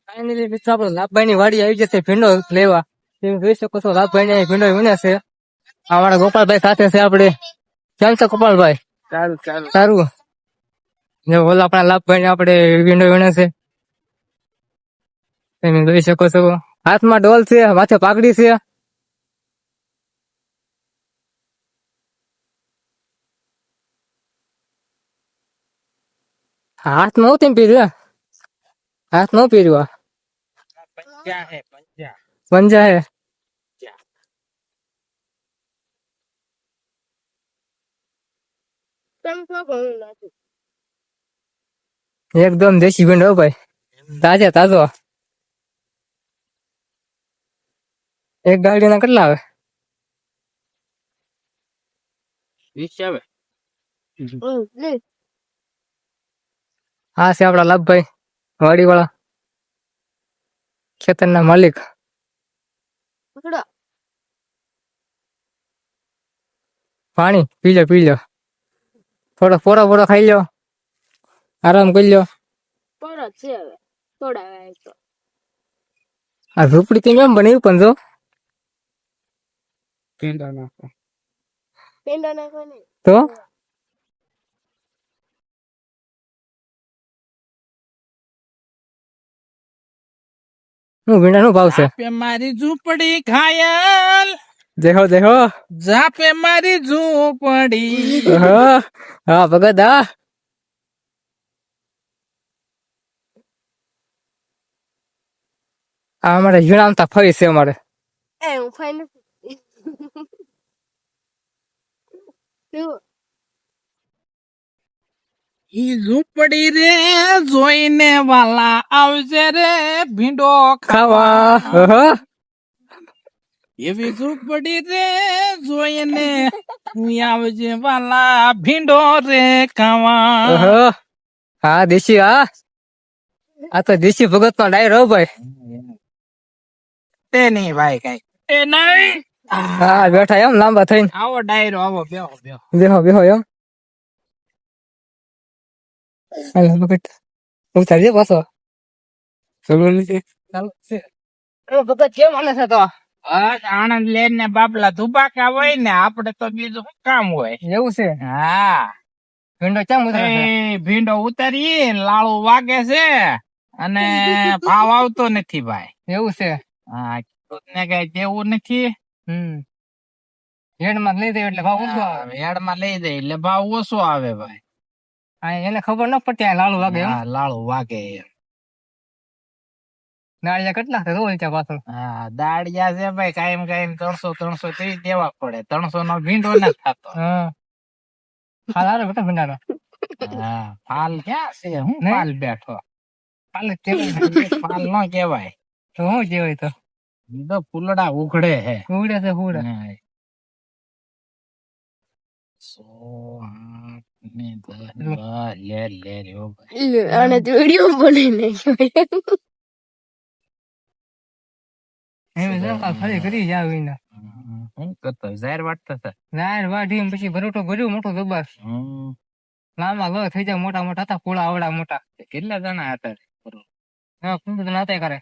Finally મિત્રો આપણે લાભભાઈ ની વાડી આવી જશે ભીંડો લેવા. તમે જોઈ શકો છો લાભભાઈ ને ભીંડો વીણે છે. અમારા ગોપાલભાઈ સાથે છે આપણે. કેમ છે ગોપાલભાઈ? સારું સારું સારું. ને ઓલા આપણા લાભભાઈ ને આપણે ભીંડો વીણે છે. તમે જોઈ શકો છો હાથમાં ડોલ છે, માથે પાઘડી છે. હાથમાં હું તેમ પહેર્યું? હાથ નો પહેર્યું. પંજા હે. એકદમ દેશી ભીંડો ભાઈ, તાજે તાજો. એક ગાડી ના કેટલા આવે? 20 આવે. હા છે આપડા લાભભાઈ વાડી વાળા, ખેતરના માલિક. પાણી પી લો. થોડો પોરો ખાઈ લો, આરામ કરી લો. આ ઝૂંપડી તેમ એમ બનાવ્યું પણ જો તો હું ભીંડા નું ભાવ છે? મારી ઝૂંપડી ઘાયલ દેહો જાપે મારી ઝૂંપડી. હા ભગત હા. અમારે ઝીણામતા ફરી છે અમારે. ઈ ઝૂંપડી રે જોઈને વાલા આવજે રે ભીંડો ખાવા. એવી ઝૂંપડી રે જોઈને આવજે વાલા ભીંડો રે ખાવા. હા દેશી. હા આ તો દેશી ભગત નો ડાયરો ભાઈ. તે નહીં ભાઈ કઈ એ નહીં. હા બેઠા એમ લાંબા થઈને. આવો ડાયરો આવો બેહો એમ. ભગત ઉતારજે પાછો. ચાલો છે ભગત કેમ આને છે તો? આનંદ લેન ને બાપલા ધુબાકા હોય ને આપડે તો બીજું શું કામ હોય. એવું છે? હા ભીંડો કેમ ઉતરે છે? ભીંડો ઉતારી લાળુ વાગે છે અને ભાવ આવતો નથી ભાઈ. એવું છે? હા ને કઈ દેવું નથી. હેડમાં લઈ જાય એટલે ભાવ ઓછો આવે. હેડમાં લઈ જાય એટલે ભાવ ઓછો આવે ભાઈ. એને ખબર ન પડતી લાલુ વાગે. લાળુ વાગે. દાળિયા કેટલા છે રોજ ત્યાં પાછળ? હા દાળિયા છે ભાઈ કાયમ 300 થઈ દેવા પડે. 300 નો ભીંડો ન થતો. હાલ આવે બેટા ભીંડાનો. હા ફાલ ક્યાં છે? હું ફાલ બેઠો. ફાલ નો કેવાય તો શું કેવાય? તો ફૂલડા ઉઘડે હે. ઉગડે છે ફૂલ. 108 કરી જાવ એના. હું કરતો જાહેર વાટતા હતા. જાહેર વાઢી પછી ભરોટો ભર્યું મોટો જબર. લાંબા લો થઈ જાય મોટા હતા ફૂલા આવડા મોટા. કેટલા જણા હતા? હા 15 જણા હતા કરે.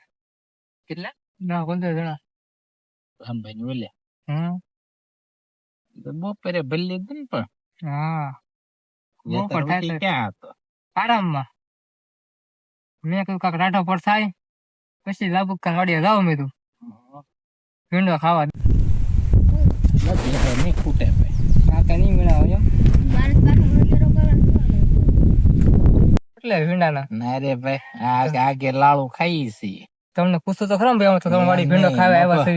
કેટલા? ના 15 જણા. રામભાઈ ને બોલ્યા. બપોરે ભરી લીધું ને પણ. હા બપોર ક્યાં હતો? આરામમાં. મેં કહ્યું કાક રાઠો પર થાય પછી લાબુ વાડીએ જાવ. મેં તું ભીંડો ખાવા નહીં ખૂટે ભાઈ. કાકા નહીં બનાવો એમ એટલે ભીંડાના. ના રે ભાઈ આગે લાળુ ખાઈ છીએ. તમને પૂછું તો ખરા ભાઈ, તમે વાડી ભીંડો ખાવા આવ્યા છે.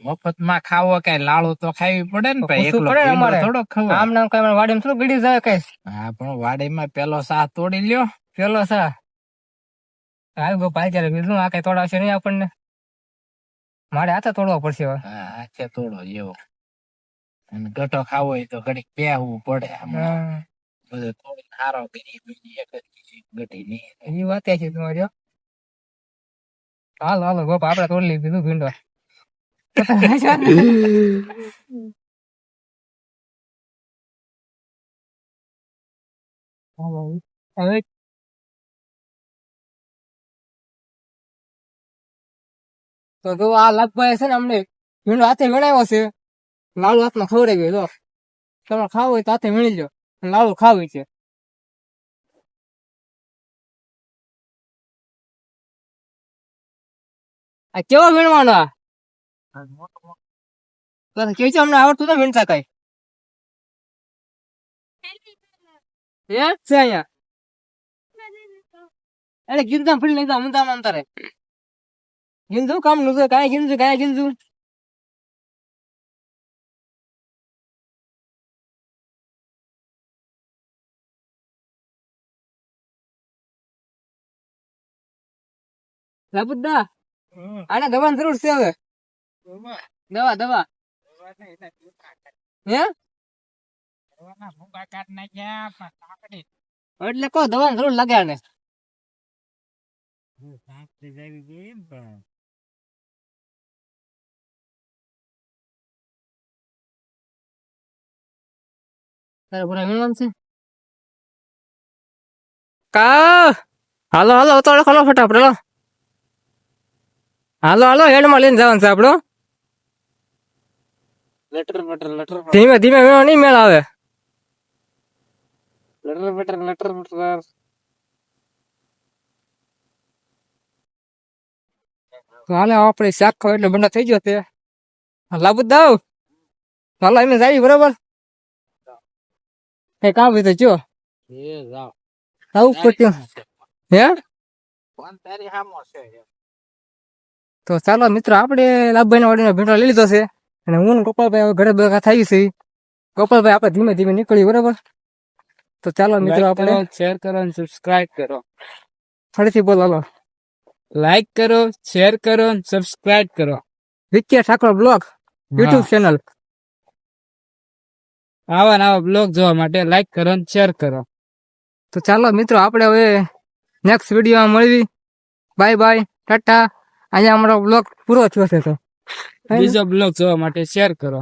મફત માં ખાવો કઈ લાળુ તો ખાવી પડે ને ભાઈ. થોડો ખવાય. આમ નામ કઈ વાડીમાં થોડું ગીડી જાય કઈ. હા પણ વાડીમાં પેલો સાહ તોડી લ્યો. પેલો સા હાલ ગો ભાઈ ક્યારે બીજું આ કઈ તોડાવશે નહીં આપણને. મારે હાથે તોડવા પડશે. હા હાથે તોડો એવો. અને ગટો ખાવો હોય તો ઘડીક બેહવું પડે. બધું થોડી હારો કરી ગટી નહીં. એ વાત છે તમારી. હાલો ગોપા આપડે તોડી લીધું ભીંડો. હવે તો જો આ લાભભાઈ છે ને અમને ભીંડો હાથે વીણાવ્યો છે, લાડુ હાથમાં ખવડાવી જો તમારે ખાવું હોય તો હાથે વીણી લો, લાડુ ખાવી છે. આ કેવો વીણવાનો આ કેવું છે, અમને આવડતું તો વીણતા કઈ હે છે અહીંયા એટલે ગીંદા ફરી લીધા મુંદા અંતરે ગીંદું કામ નું કાંઈ ગીંદું લાબુદ્દા આને દવાની જરૂર છે હવે દવા હે એટલે કહો દવાની જરૂર લાગે આને તારે પૂરા વીણવાનું છે કા હાલો હાલો તો ખોલો ફટાફટ હાલો હેડમાં લઈને જવાનું છે આપણો ધીમે ધીમે વીણો નહીં મેળ આવે હાલે આપણે શાક ખાવ એટલે બંધ થઈ ગયો તે લાબુ દાવ હાલો એમ જાય બરોબર એ કામ તો જો આવું પડ્યું હે તો ચાલો મિત્રો આપણે લાભભાઈ ના વાડીનો ભેટો લઈ લીધો છે અને હું ગોપાલભાઈ હવે ઘરે ભેગા થઈ છે. ગોપાલભાઈ આપણે ધીમે ધીમે નીકળી બરોબર. તો ચાલો મિત્રો આપણે શેર કરો અને સબસ્ક્રાઇબ કરો. ફરીથી બોલો હાલો. લાઈક કરો, શેર કરો અને સબસ્ક્રાઇબ કરો. Vicky Thakor blog YouTube channel. આવા બ્લોગ જોવા માટે લાઈક કરો અને શેર કરો. તો ચાલો મિત્રો આપણે હવે નેક્સ્ટ વિડીયોમાં મળવી. Bye bye, Tata. અહીંયા અમારો બ્લોગ પૂરો થયો છે. તો બીજો બ્લોગ જોવા માટે શેર કરો.